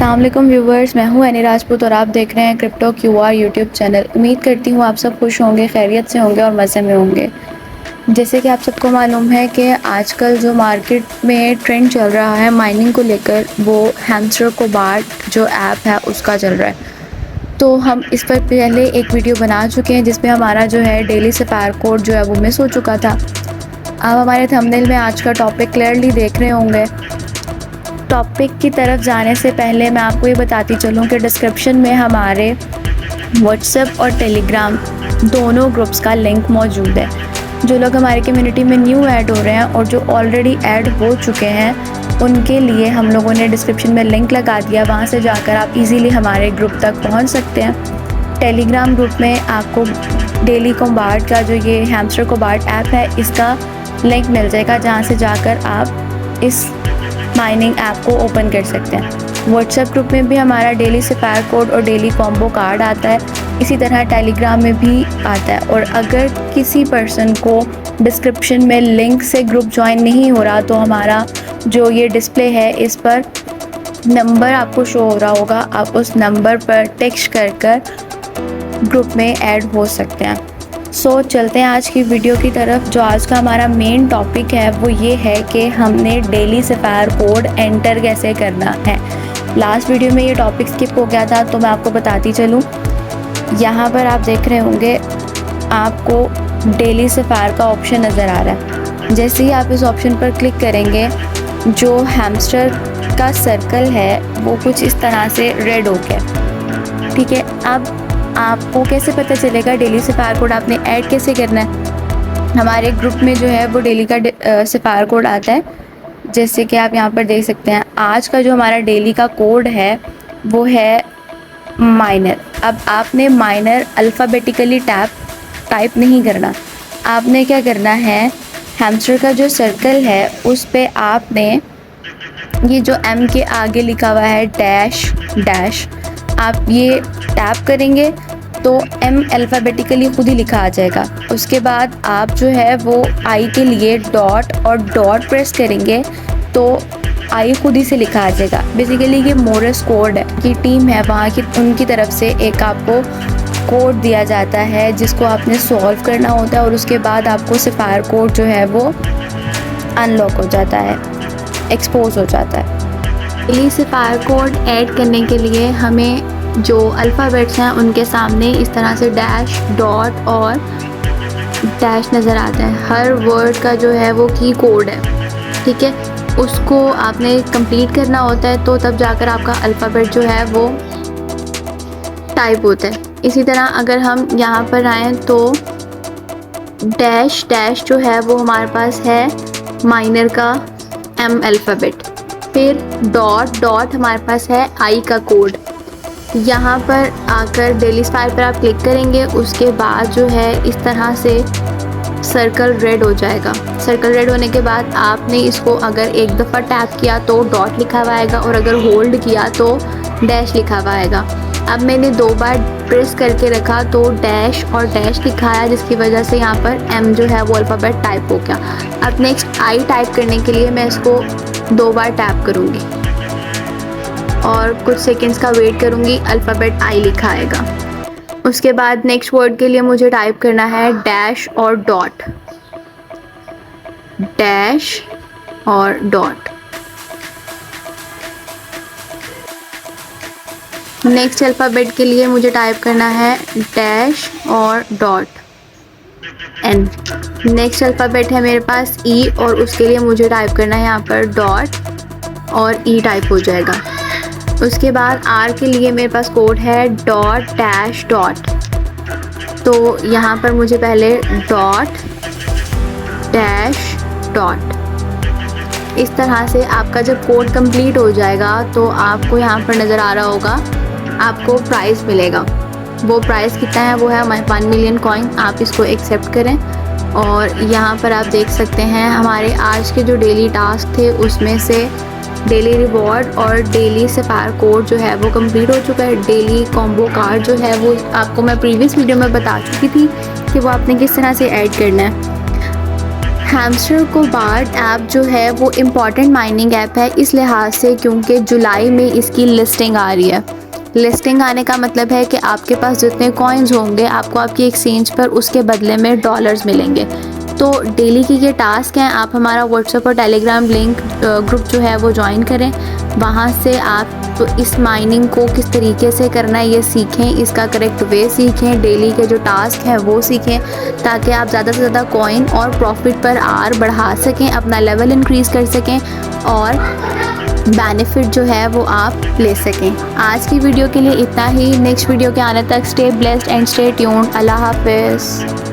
अस्सलाम वालेकुम व्यूवर्स, मैं हूं एनी राजपूत और आप देख रहे हैं क्रिप्टो क्यूआर यूट्यूब चैनल। उम्मीद करती हूं आप सब खुश होंगे, खैरियत से होंगे और मज़े में होंगे। जैसे कि आप सबको मालूम है कि आजकल जो मार्केट में ट्रेंड चल रहा है माइनिंग को लेकर, वो हैमस्टर कोबार्ट जो ऐप है उसका चल रहा है। तो हम इस पर पहले एक वीडियो बना चुके हैं जिसमें हमारा जो है डेली सफ़ायर कोड जो है वो मिस हो चुका था। आप हमारे थंबनेल में आज का टॉपिक क्लियरली देख रहे होंगे। टॉपिक की तरफ जाने से पहले मैं आपको ये बताती चलूँ कि डिस्क्रिप्शन में हमारे व्हाट्सएप और टेलीग्राम दोनों ग्रुप्स का लिंक मौजूद है। जो लोग हमारी कम्युनिटी में न्यू ऐड हो रहे हैं और जो ऑलरेडी ऐड हो चुके हैं उनके लिए हम लोगों ने डिस्क्रिप्शन में लिंक लगा दिया, वहाँ से जाकर आप इजीली हमारे ग्रुप तक पहुँच सकते हैं। टेलीग्राम ग्रुप में आपको डेली कोबार्ट का जो ये हैमस्टर कोबार्ट ऐप है इसका लिंक मिल जाएगा, जहाँ से जाकर आप इस माइनिंग ऐप को ओपन कर सकते हैं। व्हाट्सएप ग्रुप में भी हमारा डेली सफ़ायर कोड और डेली कॉम्बो कार्ड आता है, इसी तरह टेलीग्राम में भी आता है। और अगर किसी पर्सन को डिस्क्रिप्शन में लिंक से ग्रुप ज्वाइन नहीं हो रहा तो हमारा जो ये डिस्प्ले है इस पर नंबर आपको शो हो रहा होगा, आप उस नंबर पर टेक्स्ट कर ग्रुप में ऐड हो सकते हैं। सो चलते हैं आज की वीडियो की तरफ। जो आज का हमारा मेन टॉपिक है वो ये है कि हमने डेली सफ़ायर कोड एंटर कैसे करना है। लास्ट वीडियो में ये टॉपिक स्किप हो गया था तो मैं आपको बताती चलूँ। यहाँ पर आप देख रहे होंगे आपको डेली सफ़ायर का ऑप्शन नज़र आ रहा है। जैसे ही आप इस ऑप्शन पर क्लिक करेंगे जो हैमस्टर का सर्कल है वो कुछ इस तरह से रेड हो गया, ठीक है। अब आपको कैसे पता चलेगा डेली सफ़ायर कोड आपने ऐड कैसे करना है। हमारे ग्रुप में जो है वो डेली का सफ़ायर कोड आता है, जैसे कि आप यहाँ पर देख सकते हैं। आज का जो हमारा डेली का कोड है वो है माइनर। अब आपने माइनर अल्फ़ाबेटिकली टाइप नहीं करना, आपने क्या करना है, हैमस्टर का जो सर्कल है उस पे आपने ये जो एम के आगे लिखा हुआ है डैश आप ये टैप करेंगे तो एम अल्फ़ाबेटिकली खुद ही लिखा आ जाएगा। उसके बाद आप जो है वो आई के लिए डॉट और डॉट प्रेस करेंगे तो आई खुद ही से लिखा आ जाएगा। बेसिकली ये मोरस कोड की टीम है, वहाँ की उनकी तरफ से एक आपको कोड दिया जाता है जिसको आपने सॉल्व करना होता है और उसके बाद आपको सफ़ायर कोड जो है वो अनलॉक हो जाता है, एक्सपोज हो जाता है। डेली सफ़ायर कोड ऐड करने के लिए हमें जो अल्फ़ाबेट्स हैं उनके सामने इस तरह से डैश, डॉट और डैश नज़र आता है। हर वर्ड का जो है वो की कोड है, ठीक है। उसको आपने कंप्लीट करना होता है तो तब जाकर आपका अल्फ़ाबेट जो है वो टाइप होता है। इसी तरह अगर हम यहाँ पर आएँ तो डैश जो है वो हमारे पास है माइनर का एम अल्फ़ाबेट। फिर डॉट हमारे पास है आई का कोड। यहाँ पर आकर डेली सफ़ायर पर आप क्लिक करेंगे, उसके बाद जो है इस तरह से सर्कल रेड हो जाएगा। सर्कल रेड होने के बाद आपने इसको अगर एक दफ़ा टैप किया तो डॉट लिखा हुआ आएगा और अगर होल्ड किया तो डैश लिखा हुआ आएगा। अब मैंने 2 बार प्रेस करके रखा तो डैश और डैश लिखा आया, जिसकी वजह से यहाँ पर एम जो है वो अल्फ़ाबेट टाइप हो गया। अब नेक्स्ट आई टाइप करने के लिए मैं इसको 2 बार टैप करूँगी और कुछ सेकंड्स का वेट करूँगी, अल्फ़ाबेट आई लिखा आएगा। उसके बाद नेक्स्ट वर्ड के लिए मुझे टाइप करना है डैश और डॉट, डैश और डॉट। नेक्स्ट अल्फ़ाबेट के लिए मुझे टाइप करना है डैश और डॉट एन। नेक्स्ट अल्फ़ाबेट है मेरे पास ई और उसके लिए मुझे टाइप करना है यहाँ पर डॉट और ई टाइप हो जाएगा। उसके बाद आर के लिए मेरे पास कोड है डॉट डैश डॉट, तो यहाँ पर मुझे पहले डॉट डैश डॉट। इस तरह से आपका जब कोड कंप्लीट हो जाएगा तो आपको यहाँ पर नज़र आ रहा होगा आपको प्राइस मिलेगा। वो प्राइस कितना है, वो है हमारे 1 मिलियन कॉइन। आप इसको एक्सेप्ट करें और यहाँ पर आप देख सकते हैं हमारे आज के जो डेली टास्क थे उसमें से डेली रिवॉर्ड और डेली सफ़ायर कोड जो है वो कंप्लीट हो चुका है। डेली कॉम्बो कार्ड जो है वो आपको मैं प्रीवियस वीडियो में बता चुकी थी कि वो आपने किस तरह से ऐड करना है। हैमस्टर कोबार्ड ऐप जो है वो इम्पॉर्टेंट माइनिंग ऐप है इस लिहाज से क्योंकि जुलाई में इसकी लिस्टिंग आ रही है। लिस्टिंग आने का मतलब है कि आपके पास जितने कॉइन्स होंगे आपको आपकी एक्सचेंज पर उसके बदले में डॉलर्स मिलेंगे। तो डेली की ये टास्क हैं, आप हमारा व्हाट्सएप और टेलीग्राम लिंक ग्रुप जो है वो ज्वाइन करें। वहाँ से आप तो इस माइनिंग को किस तरीके से करना है ये सीखें, इसका करेक्ट वे सीखें, डेली के जो टास्क हैं वो सीखें, ताकि आप ज़्यादा से ज़्यादा कॉइन और प्रॉफिट पर आर बढ़ा सकें, अपना लेवल इंक्रीज़ कर सकें और बेनिफिट जो है वो आप ले सकें। आज की वीडियो के लिए इतना ही। नेक्स्ट वीडियो के आने तक stay blessed and stay tuned. अल्लाह हाफिज़।